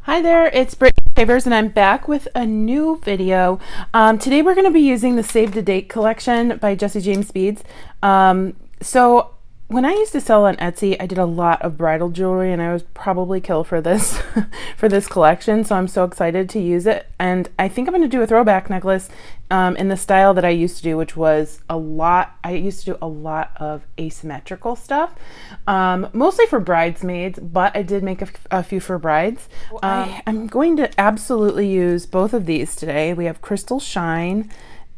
Hi there, it's Brittany Favors and I'm back with a new video. Today we're going to be using the Save the Date collection by Jesse James Beads. So when I used to sell on Etsy, I did a lot of bridal jewelry and I was probably killed for this for this collection, so I'm so excited to use it. And I think I'm going to do a throwback necklace in the style that I used to do, which was I used to do a lot of asymmetrical stuff, mostly for bridesmaids, but I did make a few for brides. I'm going to absolutely use both of these today. We have Crystal Shine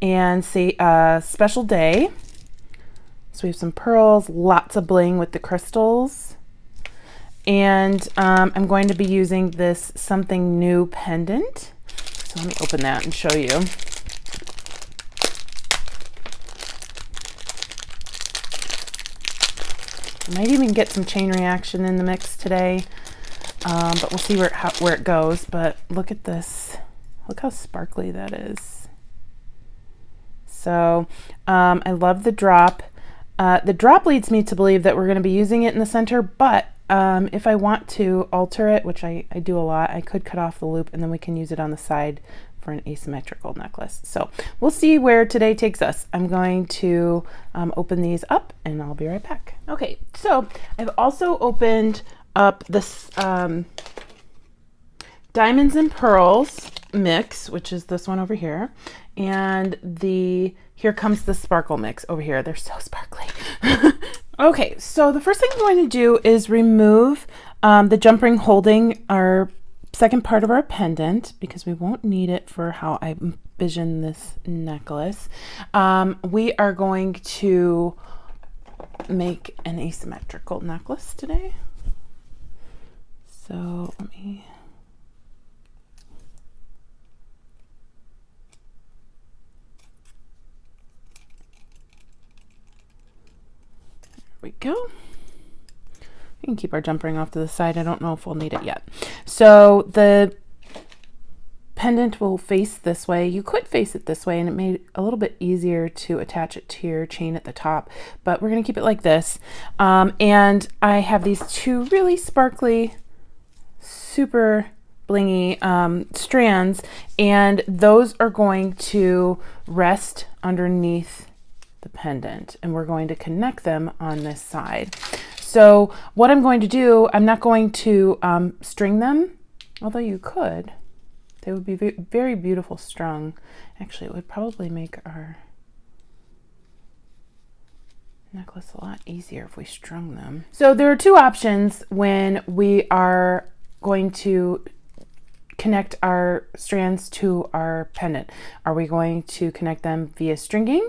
and Special Day. So we have some pearls, lots of bling with the crystals. And I'm going to be using this Something New pendant. So let me open that and show you. I might even get some chain reaction in the mix today, but we'll see where it goes. But look at this. Look how sparkly that is. So I love the drop. The drop leads me to believe that we're going to be using it in the center, but if I want to alter it, which I do a lot, I could cut off the loop and then we can use it on the side for an asymmetrical necklace. So we'll see where today takes us. I'm going to open these up and I'll be right back. Okay, so I've also opened up this Diamonds and Pearls mix, which is this one over here, and here comes the sparkle mix over here. They're so sparkly. Okay, so the first thing I'm going to do is remove the jump ring holding our second part of our pendant because we won't need it for how I envision this necklace. We are going to make an asymmetrical necklace today. So let me... we go. We can keep our jump ring off to the side. I don't know if we'll need it yet. So the pendant will face this way. You could face it this way and it made it a little bit easier to attach it to your chain at the top, but we're going to keep it like this. And I have these two really sparkly, super blingy strands, and those are going to rest underneath the pendant, and we're going to connect them on this side. So what I'm going to do, I'm not going to string them, although you could. They would be very beautiful strung. Actually, it would probably make our necklace a lot easier if we strung them. So there are two options when we are going to connect our strands to our pendant. Are we going to connect them via stringing,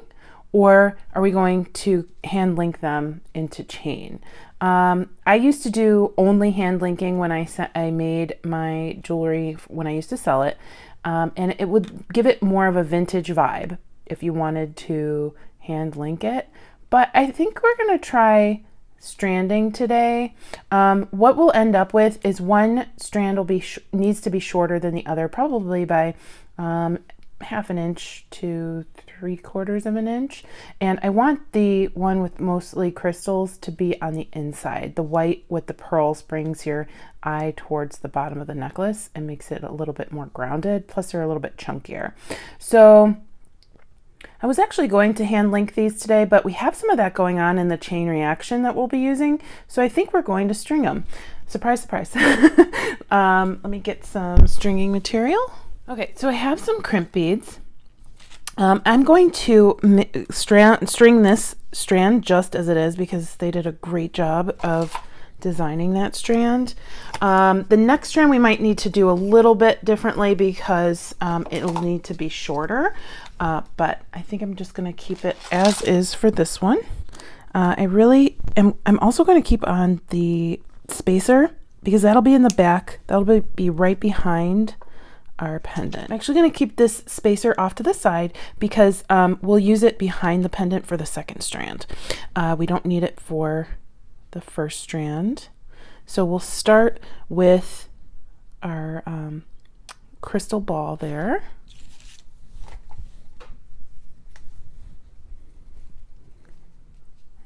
or are we going to hand link them into chain? I used to do only hand linking when I made my jewelry when I used to sell it, and it would give it more of a vintage vibe if you wanted to hand link it. But I think we're gonna try stranding today. What we'll end up with is one strand will be needs to be shorter than the other, probably by half an inch to 3/4 of an inch, and I want the one with mostly crystals to be on the inside. The white with the pearls brings your eye towards the bottom of the necklace and makes it a little bit more grounded, plus they're a little bit chunkier. So I was actually going to hand link these today, but we have some of that going on in the chain reaction that we'll be using, so I think we're going to string them. Surprise, surprise. Let me get some stringing material. Okay, so I have some crimp beads. I'm going to string this strand just as it is because they did a great job of designing that strand. The next strand we might need to do a little bit differently because it'll need to be shorter, but I think I'm just going to keep it as is for this one. I'm also going to keep on the spacer because that'll be in the back. That'll be right behind our pendant. I'm actually going to keep this spacer off to the side because we'll use it behind the pendant for the second strand. We don't need it for the first strand. So we'll start with our crystal ball there.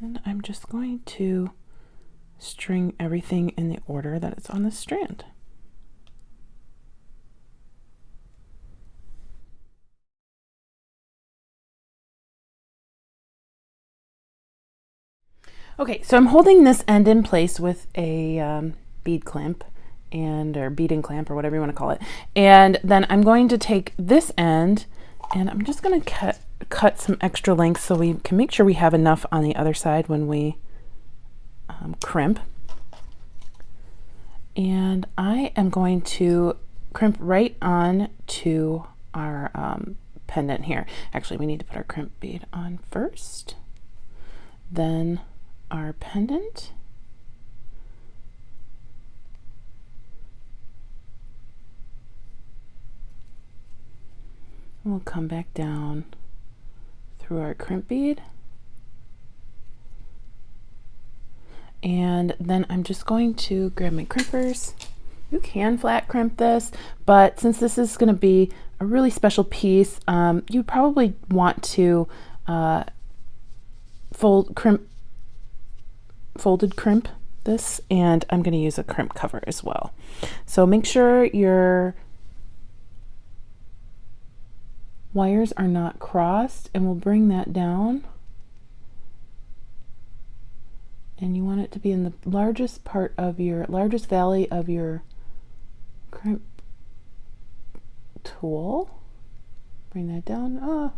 And I'm just going to string everything in the order that it's on the strand. Okay, so I'm holding this end in place with a bead clamp or beading clamp or whatever you want to call it. And then I'm going to take this end and I'm just going to cut some extra length so we can make sure we have enough on the other side when we crimp. And I am going to crimp right on to our pendant here. Actually, we need to put our crimp bead on first, then our pendant, and we'll come back down through our crimp bead, and then I'm just going to grab my crimpers. You can flat crimp this, but since this is going to be a really special piece, you probably want to folded crimp this, and I'm going to use a crimp cover as well. So make sure your wires are not crossed, and we'll bring that down. And you want it to be in the largest valley of your crimp tool. Bring that down,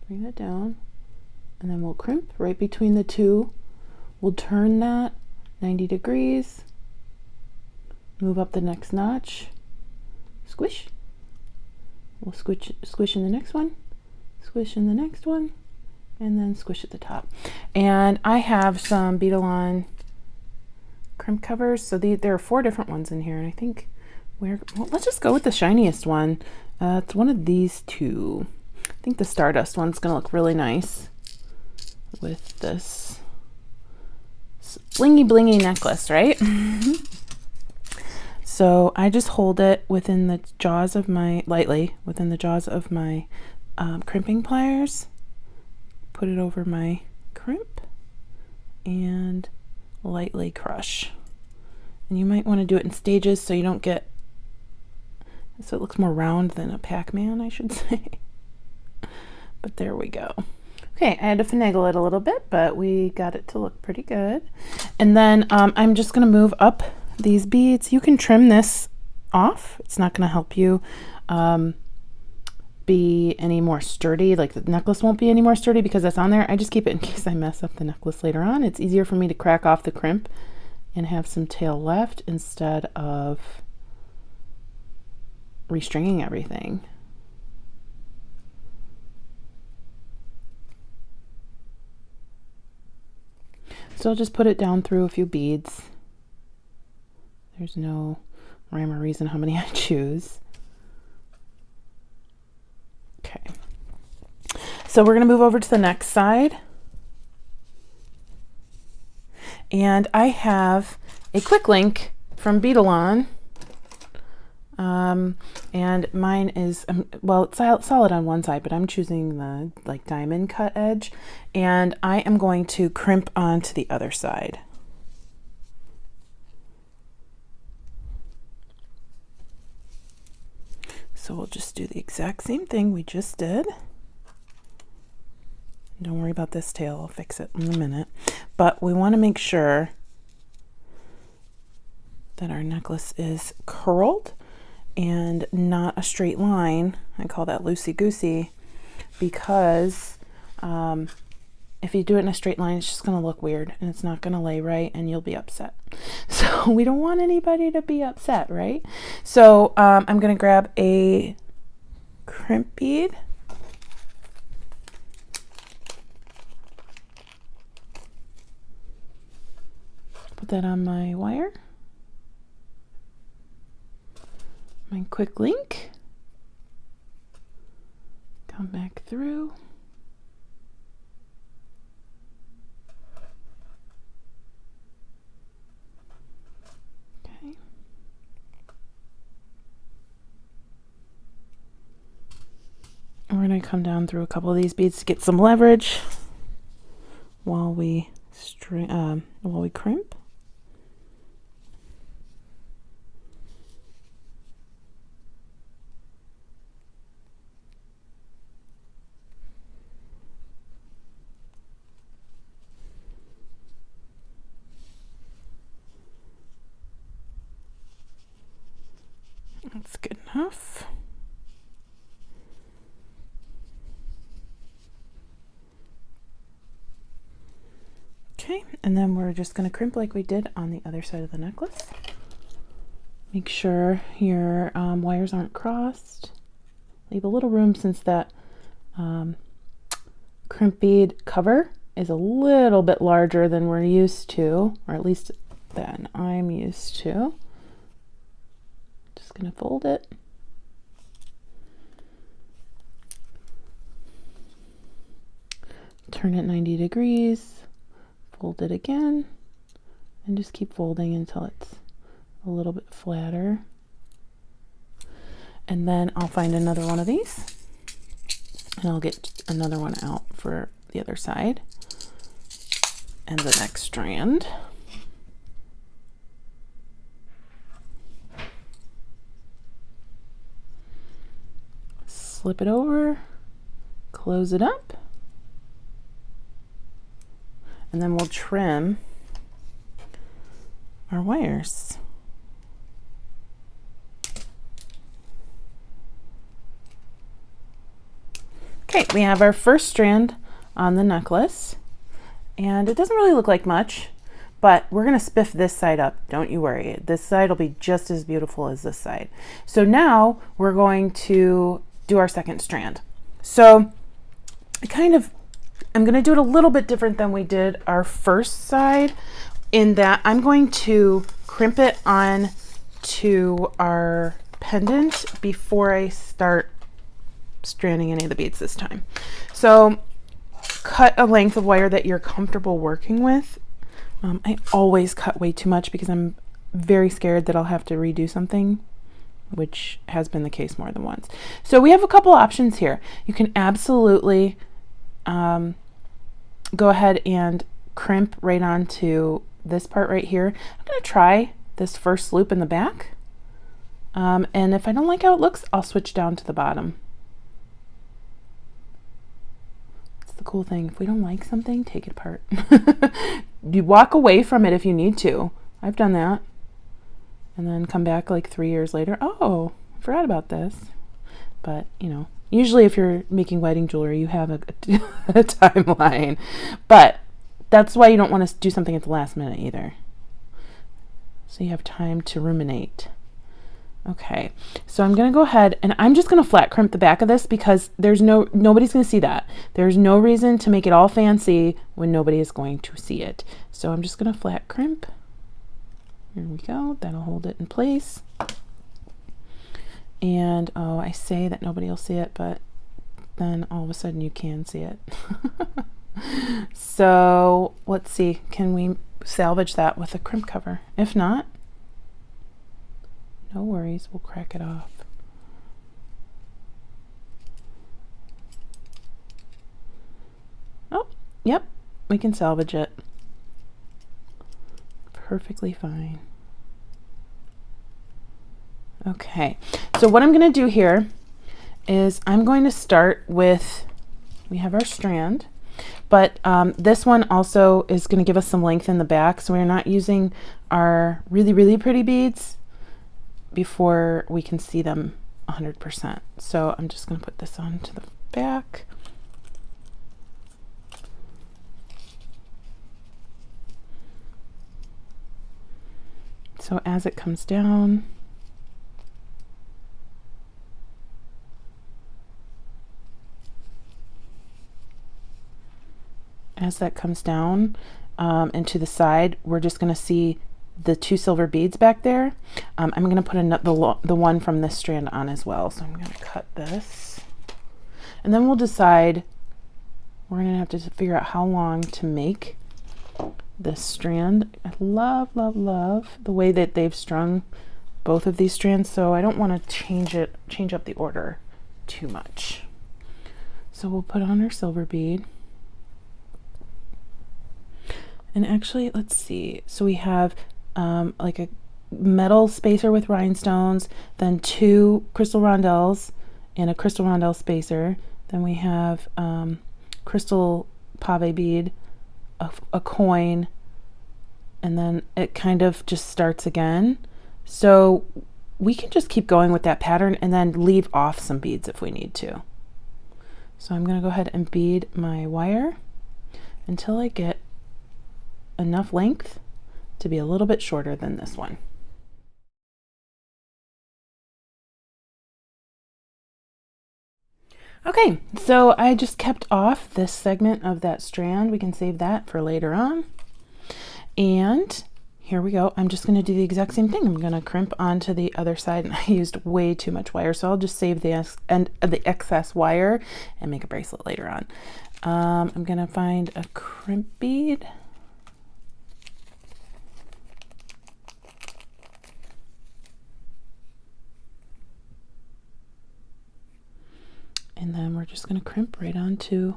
bring that down, and then we'll crimp right between the two. We'll turn that 90 degrees, move up the next notch, squish. We'll squish in the next one, squish in the next one, and then squish at the top. And I have some Bead crimp covers. So there are 4 different ones in here, and I think let's just go with the shiniest one. It's one of these 2. I think the Stardust one's gonna look really nice with this blingy necklace, right? So I just hold it within the jaws of my crimping pliers, put it over my crimp, and lightly crush. And you might want to do it in stages so it looks more round than a Pac-Man, I should say. But there we go. Okay, I had to finagle it a little bit, but we got it to look pretty good. And then I'm just going to move up these beads. You can trim this off. It's not going to help you be any more sturdy. Like the necklace won't be any more sturdy because that's on there. I just keep it in case I mess up the necklace later on. It's easier for me to crack off the crimp and have some tail left instead of restringing everything. So I'll just put it down through a few beads. There's no rhyme or reason how many I choose. Okay. So we're going to move over to the next side. And I have a quick link from Bead. And mine is, it's solid on one side, but I'm choosing the diamond cut edge, and I am going to crimp onto the other side. So we'll just do the exact same thing we just did. Don't worry about this tail, I'll fix it in a minute. But we want to make sure that our necklace is curled and not a straight line. I call that loosey-goosey because if you do it in a straight line, it's just going to look weird and it's not going to lay right and you'll be upset. So we don't want anybody to be upset, right? So I'm going to grab a crimp bead. Put that on my wire. My quick link, come back through, okay, and we're going to come down through a couple of these beads to get some leverage while we crimp. That's good enough. Okay, and then we're just going to crimp like we did on the other side of the necklace. Make sure your wires aren't crossed. Leave a little room since that crimp bead cover is a little bit larger than we're used to, or at least than I'm used to. Just going to fold it. Turn it 90 degrees. Fold it again, and just keep folding until it's a little bit flatter. And then I'll find another one of these, and I'll get another one out for the other side and the next strand. Slip it over, close it up, and then we'll trim our wires. Okay, we have our first strand on the necklace, and it doesn't really look like much, but we're going to spiff this side up. Don't you worry. This side will be just as beautiful as this side. So now we're going to do our second strand. So I'm going to do it a little bit different than we did our first side, in that I'm going to crimp it on to our pendant before I start stranding any of the beads this time. So cut a length of wire that you're comfortable working with. I always cut way too much because I'm very scared that I'll have to redo something, which has been the case more than once. So we have a couple options here. You can absolutely go ahead and crimp right onto this part right here. I'm going to try this first loop in the back, and if I don't like how it looks, I'll switch down to the bottom. That's the cool thing. If we don't like something, take it apart. You walk away from it if you need to. I've done that. And then come back like 3 years later. Oh, I forgot about this. But, you know, usually if you're making wedding jewelry, you have a timeline. But that's why you don't want to do something at the last minute either. So you have time to ruminate. Okay, so I'm going to go ahead and I'm just going to flat crimp the back of this because nobody's going to see that. There's no reason to make it all fancy when nobody is going to see it. So I'm just going to flat crimp. Here we go. That'll hold it in place. And oh, I say that nobody will see it, but then all of a sudden you can see it. So let's see, can we salvage that with a crimp cover? If not, no worries, we'll crack it off. Oh, yep, we can salvage it. Perfectly fine. Okay, so what I'm going to do here is I'm going to start with, we have our strand, but this one also is going to give us some length in the back, so we're not using our really, really pretty beads before we can see them 100%. So I'm just going to put this on to the back. So as it comes down, and to the side, we're just going to see the 2 silver beads back there. I'm going to put the one from this strand on as well. So I'm going to cut this, and then we'll decide. We're going to have to figure out how long to make this strand. I love, love, love the way that they've strung both of these strands, so I don't want to change up the order too much. So we'll put on our silver bead. And actually, let's see. So we have like a metal spacer with rhinestones, then 2 crystal rondelles and a crystal rondelle spacer. Then we have crystal pave bead, a coin, and then it kind of just starts again. So we can just keep going with that pattern and then leave off some beads if we need to. So I'm going to go ahead and bead my wire until I get enough length to be a little bit shorter than this one. Okay, so I just kept off this segment of that strand. We can save that for later on. And here we go. I'm just going to do the exact same thing. I'm going to crimp onto the other side, and I used way too much wire, so I'll just save the end of the excess wire and make a bracelet later on. I'm going to find a crimp bead. And then we're just going to crimp right onto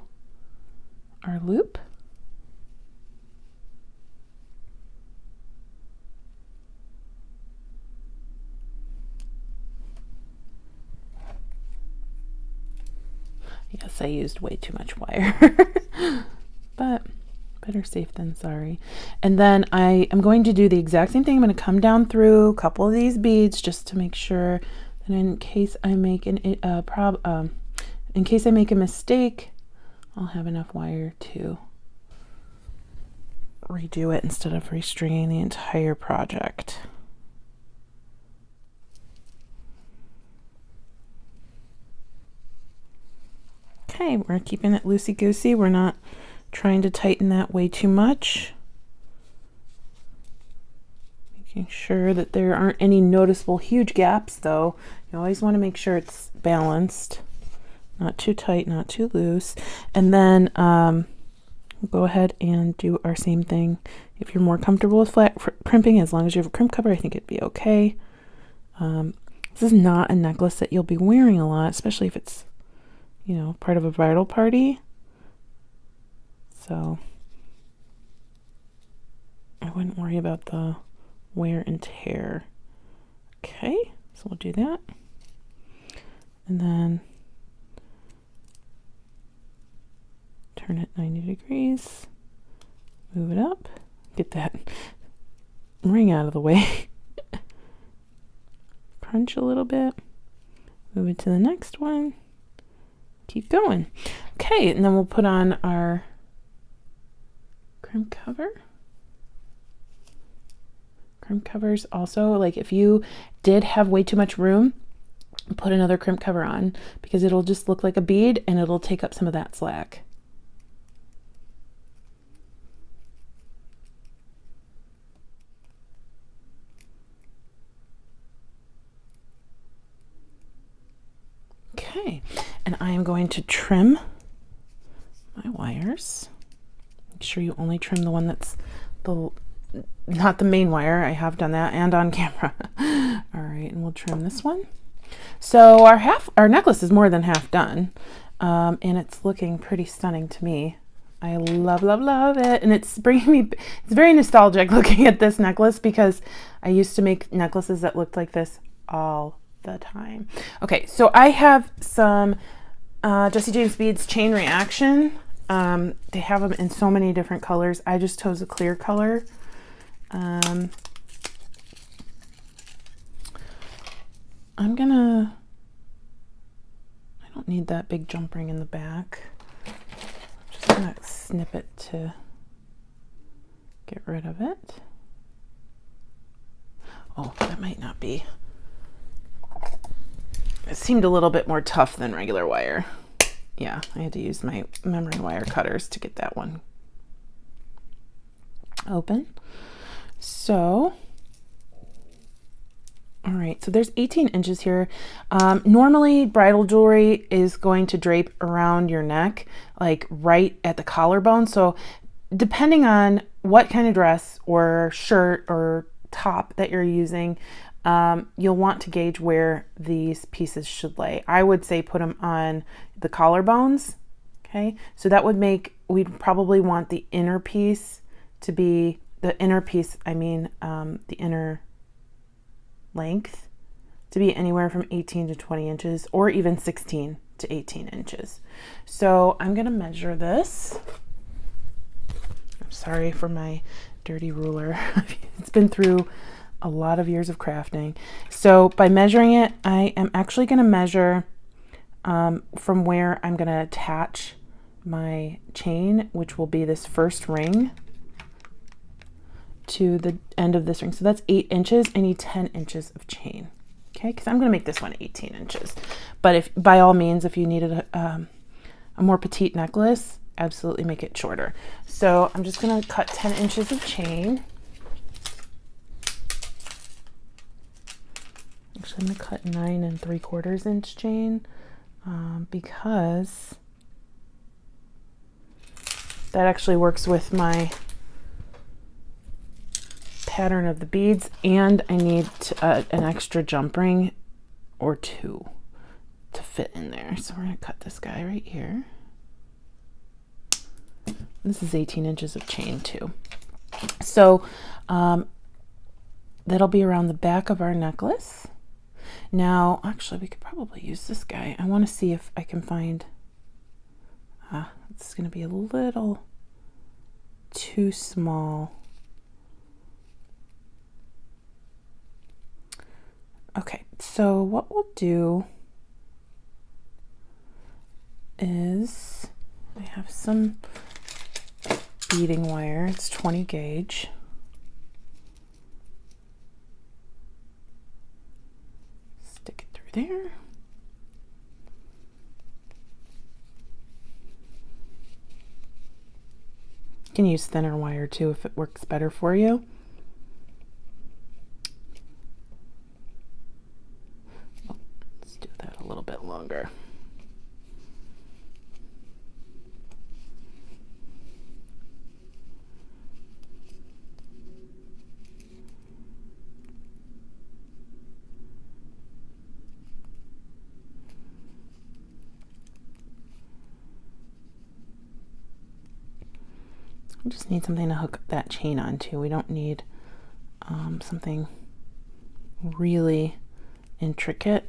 our loop. Yes, I used way too much wire, but better safe than sorry. And then I am going to do the exact same thing. I'm going to come down through a couple of these beads just to make sure that in case I make in case I make a mistake, I'll have enough wire to redo it instead of restringing the entire project. Okay, we're keeping it loosey-goosey. We're not trying to tighten that way too much. Making sure that there aren't any noticeable huge gaps, though. You always want to make sure it's balanced. Not too tight, not too loose. And then we'll go ahead and do our same thing. If you're more comfortable with flat crimping, as long as you have a crimp cover, I think it'd be okay. This is not a necklace that you'll be wearing a lot, especially if it's, you know, part of a bridal party. So I wouldn't worry about the wear and tear. Okay, so we'll do that. And then turn it 90 degrees, move it up, get that ring out of the way, crunch a little bit, move it to the next one, keep going. Okay, and then we'll put on our crimp cover. Crimp covers also, like if you did have way too much room, put another crimp cover on, because it'll just look like a bead and it'll take up some of that slack. Okay, and I am going to trim my wires. Make sure you only trim the one that's not the main wire. I have done that and on camera. All right, and we'll trim this one. So our necklace is more than half done, and it's looking pretty stunning to me. I love, love, love it, and it's bringing me. It's very nostalgic looking at this necklace because I used to make necklaces that looked like this all the time. Okay, so I have some Jesse James Beads Chain Reaction. They have them in so many different colors. I just chose a clear color. I don't need that big jump ring in the back. I'm just gonna snip it to get rid of it. Oh, that might not be. It seemed a little bit more tough than regular wire. Yeah, I had to use my memory wire cutters to get that one open. So, all right, so there's 18 inches here. Normally bridal jewelry is going to drape around your neck, like right at the collarbone. So depending on what kind of dress or shirt or top that you're using, you'll want to gauge where these pieces should lay. I would say put them on the collarbones. Okay, so that would make, we'd probably want the inner piece to be, the inner length to be anywhere from 18 to 20 inches or even 16 to 18 inches. So I'm going to measure this. I'm sorry for my dirty ruler. It's been through a lot of years of crafting. So by measuring it, I am actually going to measure from where I'm going to attach my chain, which will be this first ring, to the end of this ring. So that's 8 inches. I need 10 inches of chain. Okay, because I'm going to make this one 18 inches. But if, by all means, if you needed a more petite necklace, absolutely make it shorter. So I'm just going to cut 10 inches of chain. Actually, I'm going to cut 9 3/4 inch chain because that actually works with my pattern of the beads, and I need an extra jump ring or 2 to fit in there. So we're going to cut this guy right here. This is 18 inches of chain too. So that'll be around the back of our necklace. Now, actually, we could probably use this guy. I want to see if I can find, it's going to be a little too small. Okay, so what we'll do is, I have some beading wire. It's 20 gauge. Stick it through there. You can use thinner wire too if it works better for you. Let's do that a little bit longer. We just need something to hook that chain onto. We don't need something really intricate.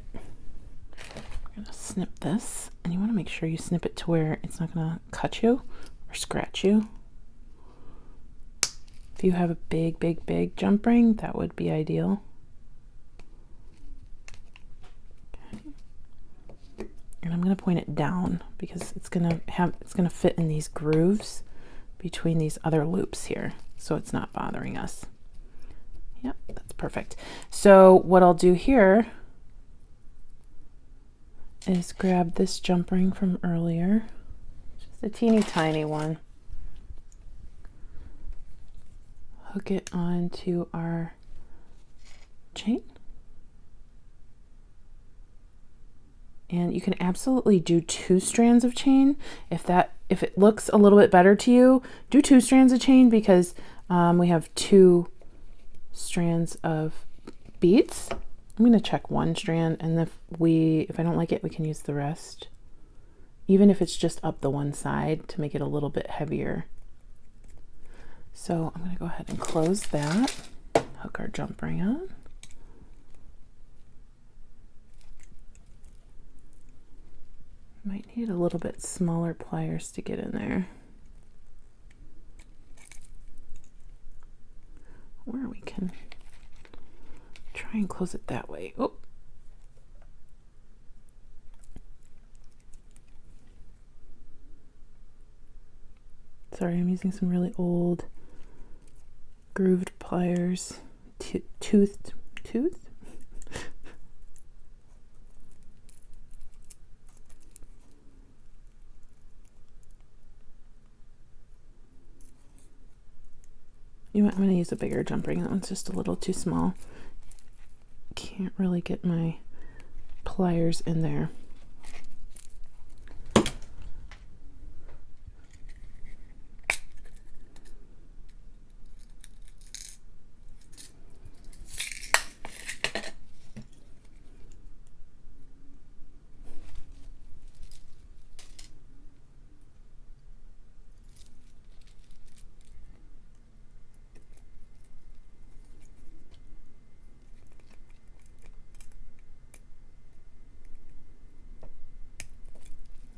We're going to snip this, and you want to make sure you snip it to where it's not going to cut you or scratch you. If you have a big jump ring, that would be ideal. Okay. And I'm going to point it down because it's going to fit in these grooves between these other loops here, so it's not bothering us. Yep, that's perfect. So what I'll do here is grab this jump ring from earlier, just a teeny tiny one, hook it onto our chain, and you can absolutely do 2 strands of chain. If it looks a little bit better to you, do 2 strands of chain because we have 2 strands of beads. I'm going to check 1 strand, and if I don't like it, we can use the rest, even if it's just up the one side to make it a little bit heavier. So I'm going to go ahead and close that, hook our jump ring on. Might need a little bit smaller pliers to get in there. Or we can try and close it that way. Oh. Sorry, I'm using some really old grooved pliers. Toothed? I'm going to use a bigger jump ring. That one's just a little too small. Can't really get my pliers in there.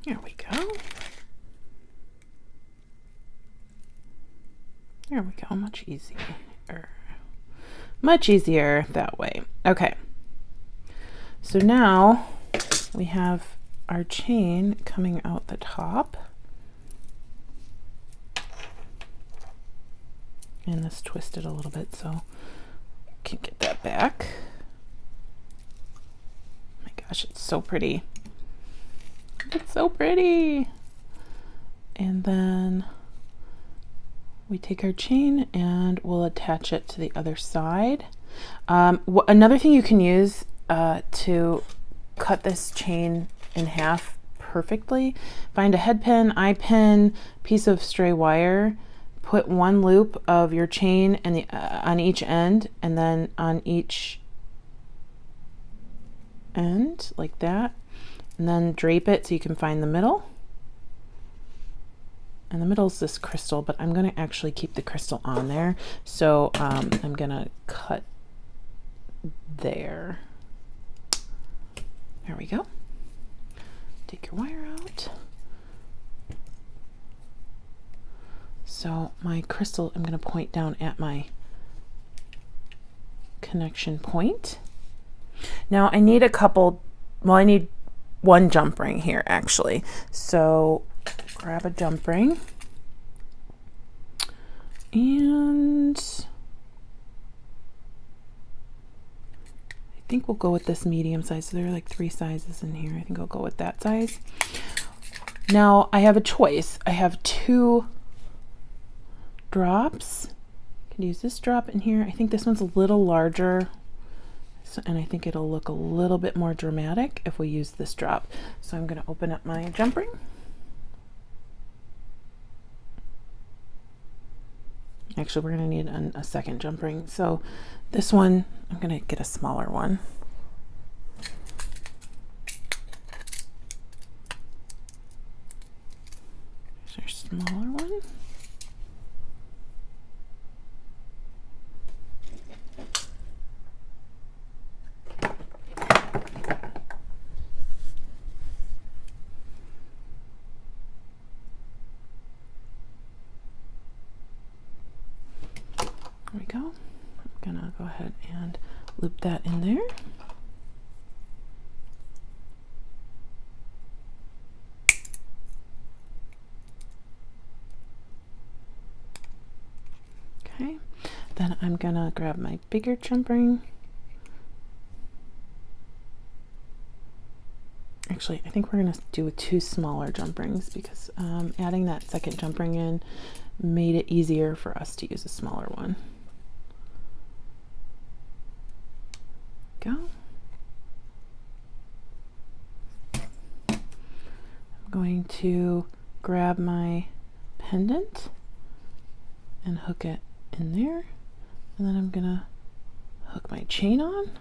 There we go. There we go, much easier. Much easier that way. Okay. So now we have our chain coming out the top. And this twisted a little bit, so can get that back. Oh my gosh, it's so pretty. It's so pretty. And then we take our chain and we'll attach it to the other side. Another thing you can use to cut this chain in half perfectly, find a head pin, eye pin, piece of stray wire, put one loop of your chain and on each end, and then on each end like that, and then drape it so you can find the middle. And the middle is this crystal, but I'm going to actually keep the crystal on there. So I'm going to cut there. There we go. Take your wire out. So my crystal, I'm going to point down at my connection point. Now I need I need one jump ring here actually. So grab a jump ring and I think we'll go with this medium size. So there are like 3 sizes in here. I think I'll go with that size. Now I have a choice. I have 2 drops. I can use this drop in here. I think this one's a little larger, and I think it'll look a little bit more dramatic if we use this drop. So I'm going to open up my jump ring. Actually, we're going to need a second jump ring. So this one, I'm going to get a smaller one. There's our smaller one. There we go. I'm gonna go ahead and loop that in there. Okay, then I'm gonna grab my bigger jump ring. Actually, I think we're gonna do 2 smaller jump rings because adding that second jump ring in made it easier for us to use a smaller one. Go. I'm going to grab my pendant and hook it in there, and then I'm gonna hook my chain on.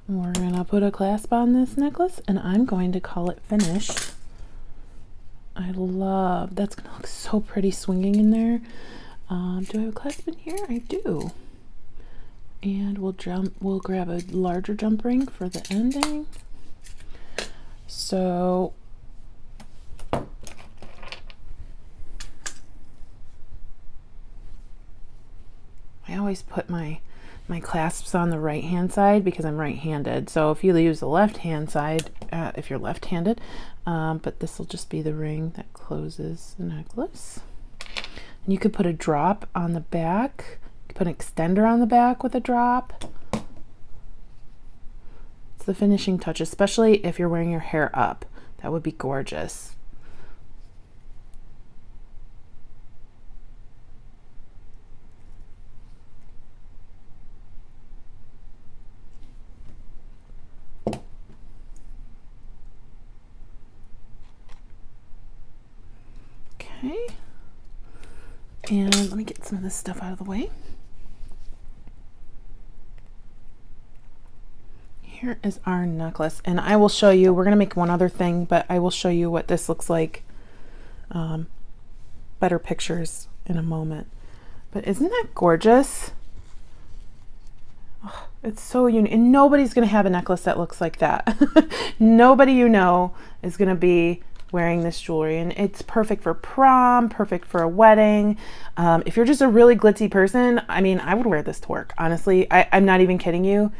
We're gonna put a clasp on this necklace and I'm going to call it finished. I love, that's gonna look so pretty swinging in there. Do I have a clasp in here? I do. And we'll grab a larger jump ring for the ending. So I always put my clasps on the right hand side because I'm right-handed. So if you use the left hand side, if you're left-handed, but this will just be the ring that closes the necklace. And you could put a drop on the back. You could put an extender on the back with a drop. It's the finishing touch, especially if you're wearing your hair up. That would be gorgeous. Okay, and let me get some of this stuff out of the way. Here is our necklace, and I will show you, we're going to make one other thing, but I will show you what this looks like, better pictures in a moment. But isn't that gorgeous? Oh, it's so unique, and nobody's going to have a necklace that looks like that. Nobody you know is going to be wearing this jewelry, and it's perfect for prom, perfect for a wedding. If you're just a really glitzy person, I mean, I would wear this to work. Honestly, I'm not even kidding you.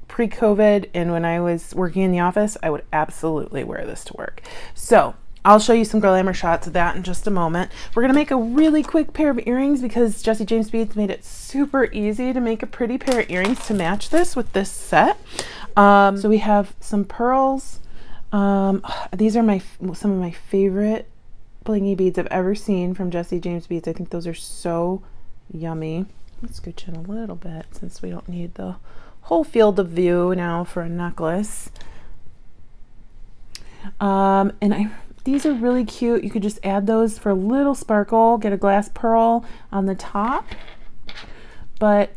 Pre-COVID and when I was working in the office, I would absolutely wear this to work. So I'll show you some glamour shots of that in just a moment. We're gonna make a really quick pair of earrings because Jessie James Beads made it super easy to make a pretty pair of earrings to match this with this set. So we have some pearls. These are some of my favorite blingy beads I've ever seen from Jessie James Beads. I think those are so yummy. Let's scooch in a little bit since we don't need the whole field of view now for a necklace. These are really cute. You could just add those for a little sparkle, get a glass pearl on the top. But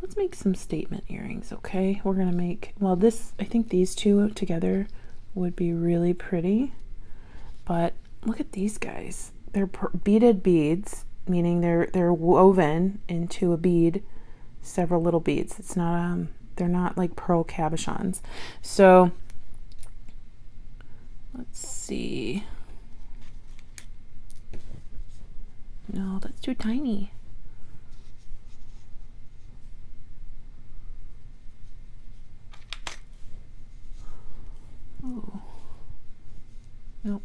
let's make some statement earrings, okay? We're gonna make, well, I think these two together would be really pretty. But look at these guys. They're beaded beads, meaning they're woven into a bead, several little beads. It's not they're not like pearl cabochons. So let's see. No, that's too tiny. Oh, nope.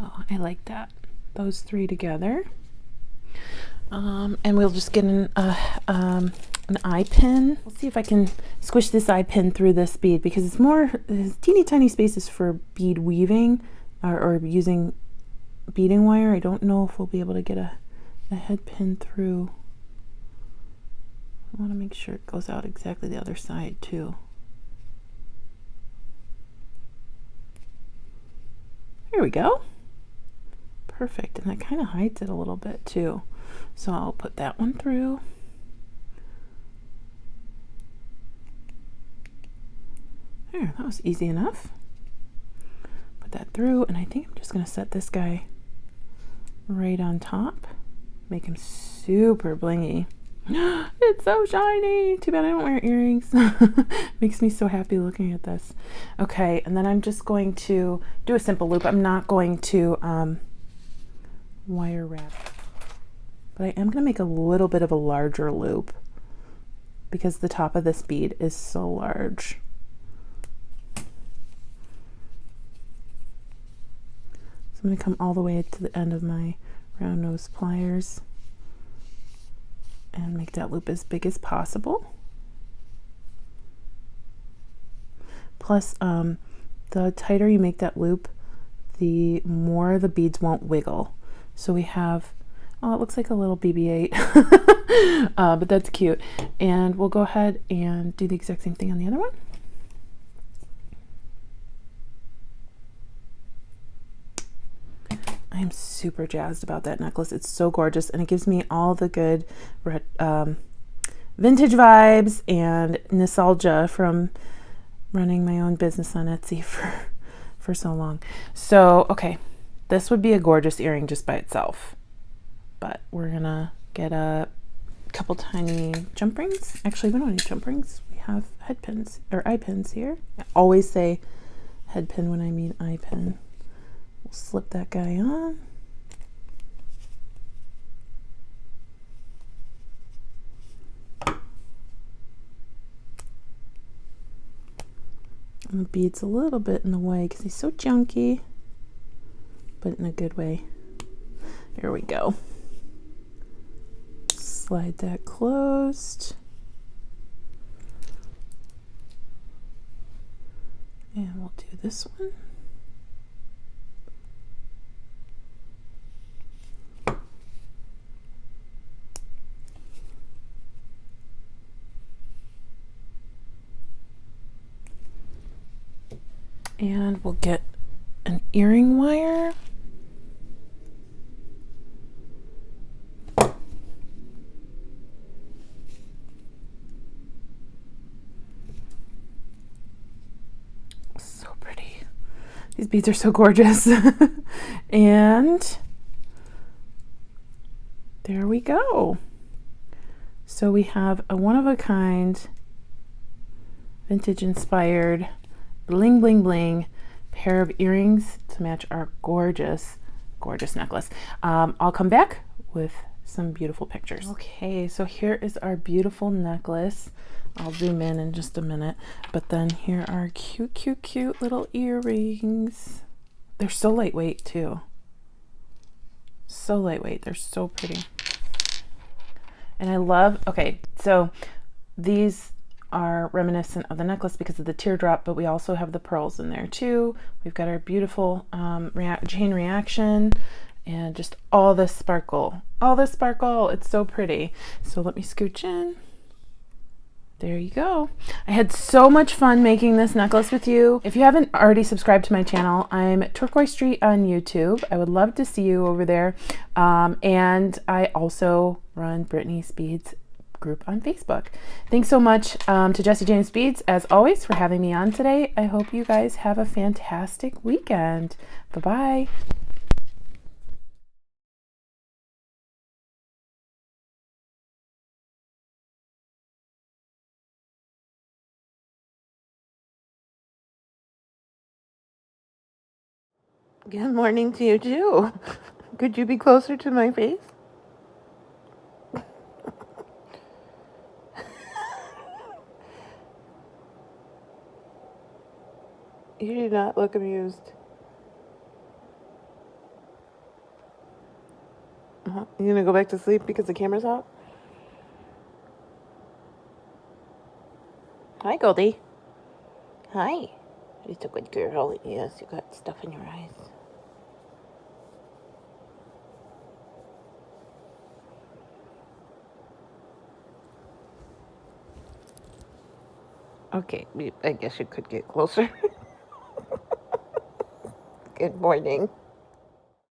Oh, I like that. Those three together. And we'll just get an eye pin. We'll see if I can squish this eye pin through this bead because there's teeny tiny spaces for bead weaving or using beading wire. I don't know if we'll be able to get a head pin through. I want to make sure it goes out exactly the other side too. Here we go. Perfect, and that kind of hides it a little bit too. So I'll put that one through. There, that was easy enough. Put that through, and I think I'm just gonna set this guy right on top. Make him super blingy. It's so shiny. Too bad I don't wear earrings. Makes me so happy looking at this. Okay, and then I'm just going to do a simple loop. I'm not going to wire wrap, but I am going to make a little bit of a larger loop because the top of this bead is so large. So I'm going to come all the way to the end of my round nose pliers and make that loop as big as possible. Plus, the tighter you make that loop, the more the beads won't wiggle. So we have, oh, it looks like a little BB-8, but that's cute. And we'll go ahead and do the exact same thing on the other one. I am super jazzed about that necklace. It's so gorgeous, and it gives me all the good vintage vibes and nostalgia from running my own business on Etsy for so long. So, okay, this would be a gorgeous earring just by itself, but we're gonna get a couple tiny jump rings. Actually, we don't need jump rings. We have head pins or eye pins here. I always say head pin when I mean eye pin. We'll slip that guy on. And the bead's a little bit in the way because he's so junky, but in a good way. Here we go. Slide that closed. And we'll do this one. And we'll get an earring wire. These beads are so gorgeous. And there we go. So we have a one-of-a-kind, vintage-inspired, bling, bling, bling pair of earrings to match our gorgeous, gorgeous necklace. I'll come back with some beautiful pictures. Okay, so here is our beautiful necklace. I'll zoom in just a minute, but then here are cute, cute, cute little earrings. They're so lightweight too. So lightweight. They're so pretty. And I love, okay, so these are reminiscent of the necklace because of the teardrop, but we also have the pearls in there too. We've got our beautiful chain reaction and just all this sparkle. All this sparkle. It's so pretty. So let me scooch in. There you go. I had so much fun making this necklace with you. If you haven't already subscribed to my channel, I'm Turquoise.Street on YouTube. I would love to see you over there. And I also run Brittany's Beads group on Facebook. Thanks so much to Jessie James Beads, as always, for having me on today. I hope you guys have a fantastic weekend. Bye-bye. Good morning to you too. Could you be closer to my face? You do not look amused. You gonna go back to sleep because the camera's out? Hi, Goldie. Hi. You're a good girl. Yes, you got stuff in your eyes. Okay, I guess you could get closer. Good morning.